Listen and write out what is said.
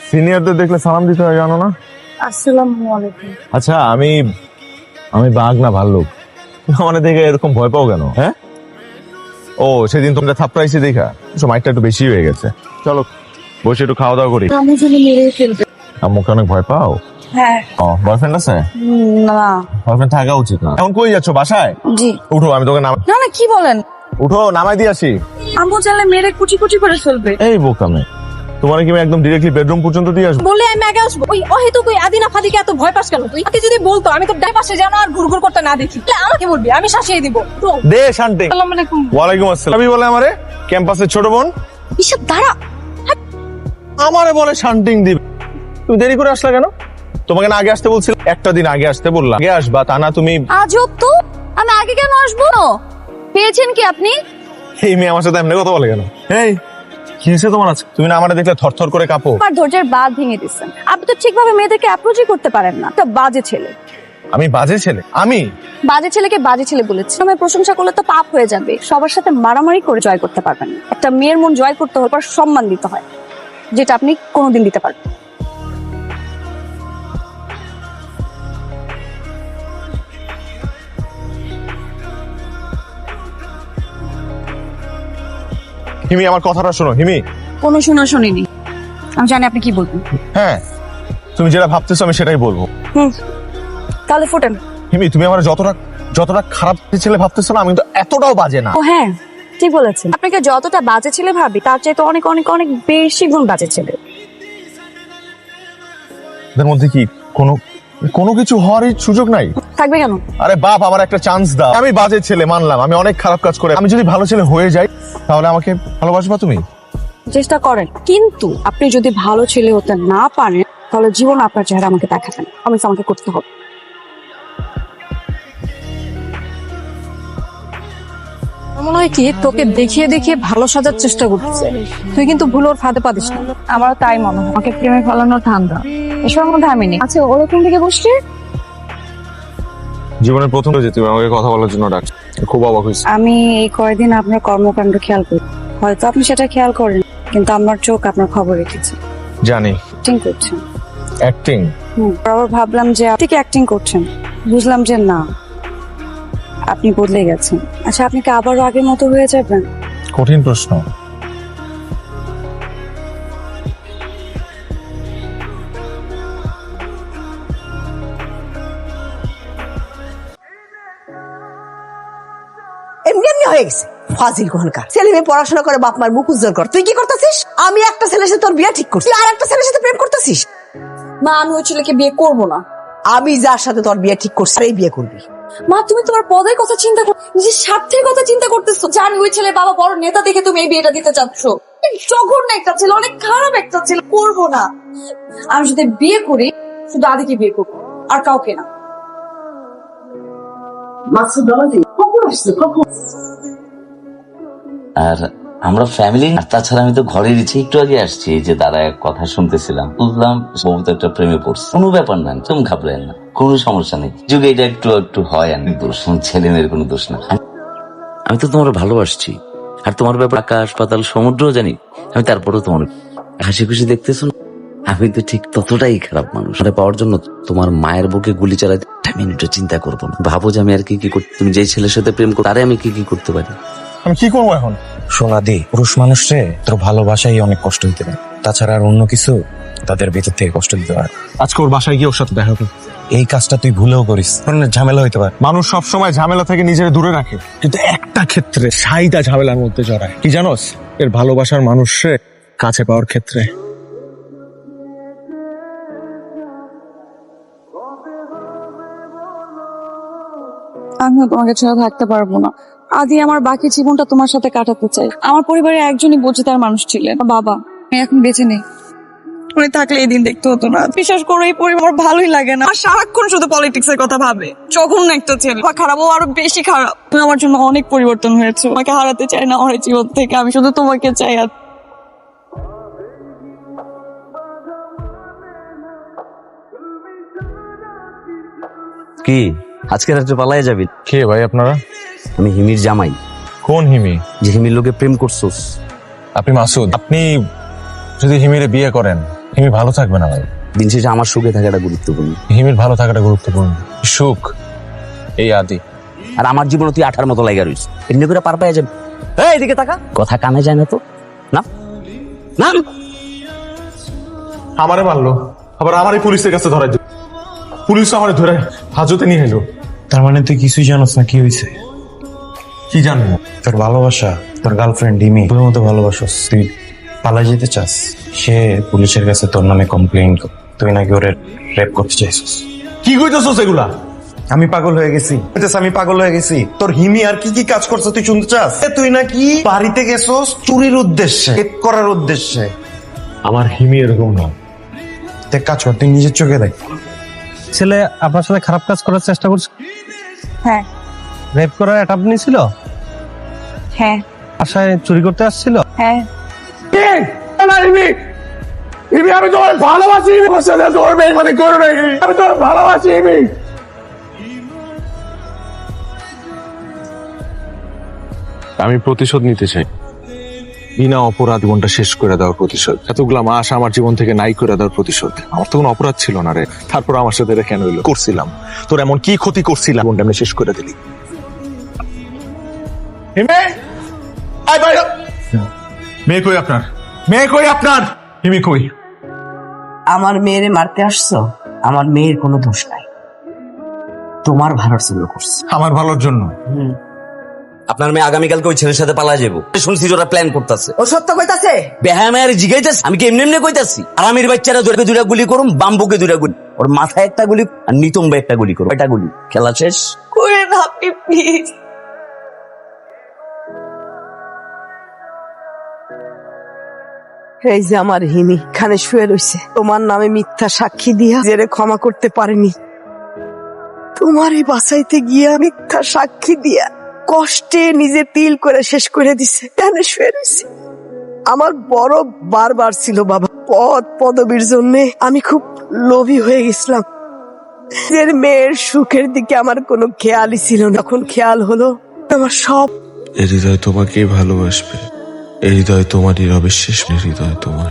সিনিয়রদের দেখলে সালাম দিতে হয়, জানো না? আসসালামু আলাইকুম। আচ্ছা, আমি বাঘ না ভাল্লুক? মানে দেখে এরকম ভয় পাও কেন? হ্যাঁ, ও সেদিন তোমরা থাপড়াইছি দেখা সময়টা একটু বেশি হয়ে গেছে। চলো বসে একটু খাওয়া দাওয়া করি। আমি যদি মেরে ফেলবে। আম্মুকে অনেক ভয় পাও? হ্যাঁ। ও, বয়ফ্রেন্ড আছে? না। বয়ফ্রেন্ড থাকা উচিত না। এখন কই যাচ্ছ? বাসায়? জি। উঠো, আমি তোকে না না, কি বলেন? উঠো, নামাই দিয়ে আসি। আম্মু চাইলে মেরে কুচি কুচি করে ফেলবে। এই বোকামে, তোমার কি আমি একদম ডিরেক্টলি বেডরুম পর্যন্ত দিয়ে আসবো? বলে আমি আগে আসবো। ওই অহেতুক ওই আদিনা ফাদিকে এত ভয় পাস কেন তুই? আমাকে যদি বলতো আমি তো ডাই পাশে যেন আর ঘুরঘুর করতে না দেখি, তাহলে আমাকে বলবি, আমি শাসিয়ে দিব। তো দে শান্তি। আসসালামু আলাইকুম। ওয়ালাইকুম আসসালাম। আমি বলে আমারে ক্যাম্পাসের ছোট বোন, ঈশাদ দাঁড়া। আমারে বলে শান্তিং দিবে। তুমি দেরি করে আসলা কেন? তোমাকে না আগে আসতে বলছিলাম? একটা দিন আগে আসতে বললাম, আগে আসবা তা না তুমি। আজব তো, আমি আগে কেন আসবো? পেয়েছেন কি আপনি? এই মেয়ে আমার সাথে এমনি কথা বলে কেন? এই কি হয়েছে তোমার? আছে তুমি না আমারে দেখলে থরথর করে কাঁপো। আমার ধৈর্যের বাঁধ ভেঙে দিচ্ছেন। আপনি তো ঠিকভাবে মেয়েদেরকে অ্যাপ্রোচই করতে পারেন না। একটা বাজে ছেলে। আমি বাজে ছেলে? আমি বাজে ছেলেকে বাজে ছেলে বলেছি। আমি প্রশংসা করলে তো পাপ হয়ে যাবে। সবার সাথে মারামারি করে জয় করতে পারবেন না। একটা মেয়ের মন জয় করতে হলে সম্মান দিতে হয়, যেটা আপনি কোনোদিন দিতে পারবেন। হিমি, আমার কথাটা শোনো। হিমি, কোনো শোনা শুনিনি। আমি জানি আপনি কি বলবেন। হ্যাঁ, তুমি যেটা ভাবতেছো আমি সেটাই বলবো। তাহলে ফোটেন। হিমি, তুমি আমার যতটা খারাপ ছেলে ভাবতেছো না, আমি কিন্তু এতটাও বাজে না। ও হ্যাঁ, ঠিক বলেছেন। আপনাকে যতটা বাজে ছেলে ভাবি তার চাইতে অনেক অনেক অনেক বেশি গুণ বাজে ছেলে। এদের মধ্যে কি কোনো কিছু হওয়ারই সুযোগ নাই? থাকবে কেন? আরে বাপ, আমার একটা চান্স দাও। আমি বাজে ছেলে মানলাম, আমি অনেক খারাপ কাজ করে, আমি যদি ভালো ছেলে হয়ে যাই তাহলে আমাকে ভালোবাসবা তুমি? চেষ্টা করেন, কিন্তু আপনি যদি ভালো ছেলে হতে না পারেন তাহলে জীবন আপনার চেহারা আমাকে দেখাবেন। আমাকে করতে হবে। মনে হয় কি তোকে দেখিয়ে দেখিয়ে ভালো সাজার চেষ্টা করতেছে। তুই কিন্তু ভুল ওর ফাঁদে পাদিস না। আমারও তাই মনে হয়। আমাকে প্রেমে ফেলানোর ধান্দা এসবের মধ্যে আমি নেই। আচ্ছা, ওরকম থেকে বসছি। জীবনের প্রথম যে তুমি আমাকে কথা বলার জন্য ডাকছো, খুব অবাক হয়েছে। আমি এই কয়েকদিন আপনার কর্মকাণ্ড খেয়াল করি। হয়তো আপনি সেটা খেয়াল করেন, কিন্তু আমার চোখ আপনার খবর রেখেছে। জানি অ্যাক্টিং করছেন। অ্যাক্টিং? আবার ভাবলাম যে আপনি কি অ্যাক্টিং করছেন, বুঝলাম যে না, আপনি বদলে গেছেন। আচ্ছা, আপনি কি আবারও আগের মতো হয়ে যাবেন? কঠিন প্রশ্ন। এমনি এমনি হয়ে গেছে। ফাজিল কোহনকার ছেলে মেয়ে পড়াশোনা করে বাপ মার মুখ উজ্জ্বল কর। তুই কি করতেছিস? আমি একটা ছেলের সাথে তোর বিয়ে ঠিক করছি, আর একটা ছেলের সাথে প্রেম করতেছিস। মা, আমি ওই ছেলেকে বিয়ে করব না। আমি যার সাথে তোর বিয়ে ঠিক করছি সেই বিয়ে করবি। মা, তুমি তোমার পদের কথা চিন্তা করো, নিজের স্বার্থের কথা চিন্তা করতেছো। জানি ওই ছেলে বাবা বড় নেতা দেখে তুমি এই বিয়েটা দিতে চাচ্ছ। জঘন্য একটা ছেলে, অনেক খারাপ একটা ছেলে। করবো না। আমি যদি বিয়ে করি শুধু আদিকে বিয়ে করবো, আর কাউকে না। আর আমরা ফ্যামিলি, আর তাছাড়া আমি তো ঘরের ইচ্ছে একটু আগে আসছি, এই যে দাঁড়ায় কথা শুনতেছিলাম, বুঝলাম বউ তো একটা প্রেমে পড়ছে। কোনো ব্যাপার না, তুমি ঘাবড়েন না, কোনো সমস্যা নেই। যুগে এটা একটু একটু হয়, আর দোষ ছেলে মেয়ের কোনো দোষ না। আমি তো তোমার ভালোবাসছি, আর তোমার ব্যাপার আকাশ পাতাল সমুদ্রও জানি আমি, তারপরেও তোমার হাসি খুশি দেখতেছো না। আমি তো ঠিক ততটাই খারাপ মানুষ। এটা পাওয়ার জন্য তোমার মায়ের বুকে গুলি চালাতে একটা মিনিটও চিন্তা করবো না। ভাবো যে আমি আর কি করতে, তুমি যেই ছেলের সাথে প্রেম করো তারে আমি কি করতে পারি। আমি কি করবো এখন? সোনাদি, পুরুষ মানুষরে তোর ভালোবাসাই অনেক কষ্ট দিতে পারে, তাছাড়া আর অন্য কিছু তাদের ভেতর থেকে কষ্ট দিতে পারে। আজকে ওর বাসায় গিয়ে ওর সাথে দেখা করবো। এই কাজটা তুই ভুলেও করিস, কারণ ঝামেলা হইতে পারে। মানুষ সবসময় ঝামেলা থেকে নিজের দূরে রাখে, কিন্তু একটা ক্ষেত্রে সাইদা ঝামেলার মধ্যে জড়ায়। কি জানোস? এর ভালোবাসার মানুষে কাছে পাওয়ার ক্ষেত্রে। আমিও তোমাকে ছাড়া থাকতে পারবো না। আদি আমার বাকি জীবনটা তোমার সাথে কাটাতে চাই। আমার পরিবারে একজনই বোঝে তার মানুষ ছিলেন, বাবা। আমি এখন বেঁচে নেই। উনি থাকলে এই দিন দেখতে হতো না। বিশ্বাস করো, এই পরিবার ভালোই লাগে না। আর সারাক্ষণ শুধু পলিটিক্স এর কথা ভাবে। জঘন্য একটা ছেলে, বা খারাপ, ও আরো বেশি খারাপ। তুমি আমার জন্য অনেক পরিবর্তন হয়েছে। তোমাকে হারাতে চাই না আমার জীবন থেকে। আমি শুধু তোমাকে চাই। আর কি আজকে রাত্রে পালাই যাবি? কে ভাই আপনারা? আমি হিমির জামাই। কোন হিমি? যে হিমির লোকে প্রেম করছোস। আপনি মাসুদ, আপনি যদি হিমিরে বিয়ে করেন, হিমি ভালো থাকবে না ভাই। দিন শেষে আমার সুখে থাকাটা গুরুত্বপূর্ণ। হিমির ভালো থাকাটা গুরুত্বপূর্ণ। সুখ এই আদি। আর আমার জীবনে তুই 18 মতো লাগা রইস, এমনি করে পার পাইয়া যাবে। এদিকে তাকা, কথা কানে যায় না তো না না। আমারে মারলো, আবার আমারই পুলিশের কাছে ধরাই দিল। পুলিশ আমারে ধরে হাজতে নিয়ে এলো। তার মানে তুই কিছুই জানোস না কি হয়েছে? কি জানবো? তোর ভালোবাসা, তোর গার্লফ্রেন্ড ডিমি তোর মতো ভালোবাসস, তুই পালাই যেতে চাস। সে পুলিশের কাছে তোর নামে কমপ্লেইন কর, তুই নাকি ওরে রেপ করতে চাইছিস। কি কইতেছো সেগুলা? আমি পাগল হয়ে গেছি, আমি পাগল হয়ে গেছি। তোর হিমি আর কি কি কাজ করছে তুই শুনতে চাস? তুই নাকি বাড়িতে গেছস চুরির উদ্দেশ্যে, রেপ করার উদ্দেশ্যে। আমার হিমি এরকম না। দেখ কাজ কর, তুই নিজের চোখে দেখ। ছেলে আপনার সাথে খারাপ কাজ করার চেষ্টা করছে, হ্যাঁ রেপ করার এটা আপনি ছিল, হ্যাঁ বাসায় চুরি করতে আসছিল। হ্যাঁ আমি তোমার ভালোবাসি, তোর মেয়ে মানে করো না, আমি তোর ভালোবাসি। আমি প্রতিশোধ নিতে চাই, বিনা অপরাধ জীবনটা শেষ করে দেওয়ার প্রতিশোধ। এতগুলা মাস আমার জীবন থেকে নাই করে দেওয়ার প্রতিশোধ। আমার তো কোনো অপরাধ ছিল না রে, তারপর আমার সাথে কেন হইলো? করছিলাম তোর এমন কি ক্ষতি করছিলাম, জীবনটা আমি শেষ করে দিলি। মেয়ে কই আপনার? মেয়ে কই আপনার? হিমি কই? আমার মেয়েরে মারতে আসছো? আমার মেয়ের কোনো দোষ নাই, তোমার ভালোর জন্য করছে। আমার ভালোর জন্য? আপনার মেয়ে আগামীকালকে ওই ছেলের সাথে পালা যাবো শুনছি, ওরা প্ল্যান করতেছে। ও সত্য কইতাছে? বেহায়া মায়ের জিগাইতেছে, আমি কি এমনি এমনি কইতাছি? আরামের বাচ্চারা ধরে 2টা গুলি করুম, বাম্বুকে 2টা গুলি, ওর মাথায় একটা গুলি আর নিতম্বে একটা গুলি করো। এটা গুলি, খেলা শেষ। করেন আপনি প্লিজ। এই যে আমার হিমি খানে শুয়ে রইছে, তোমার নামে মিথ্যা সাক্ষী দিয়া জেরে ক্ষমা করতে পারেনি। তোমারই বাঁচাইতে গিয়া মিথ্যা সাক্ষী দিয়া কষ্টে নিজে তিল করে শেষ করে দিছে, কেন শুয়ে রইছে। আমার বড় বারবার ছিল বাবা, পদ পদবীর জন্য আমি খুব লোভী হয়ে গেছিলাম। নিজের মেয়ের সুখের দিকে আমার কোনো খেয়ালই ছিল না। যখন খেয়াল হলো আমার সব এ হৃদয় তোমাকেই ভালোবাসবে, এ হৃদয় তোমারই রবে শেষ হৃদয় তোমার।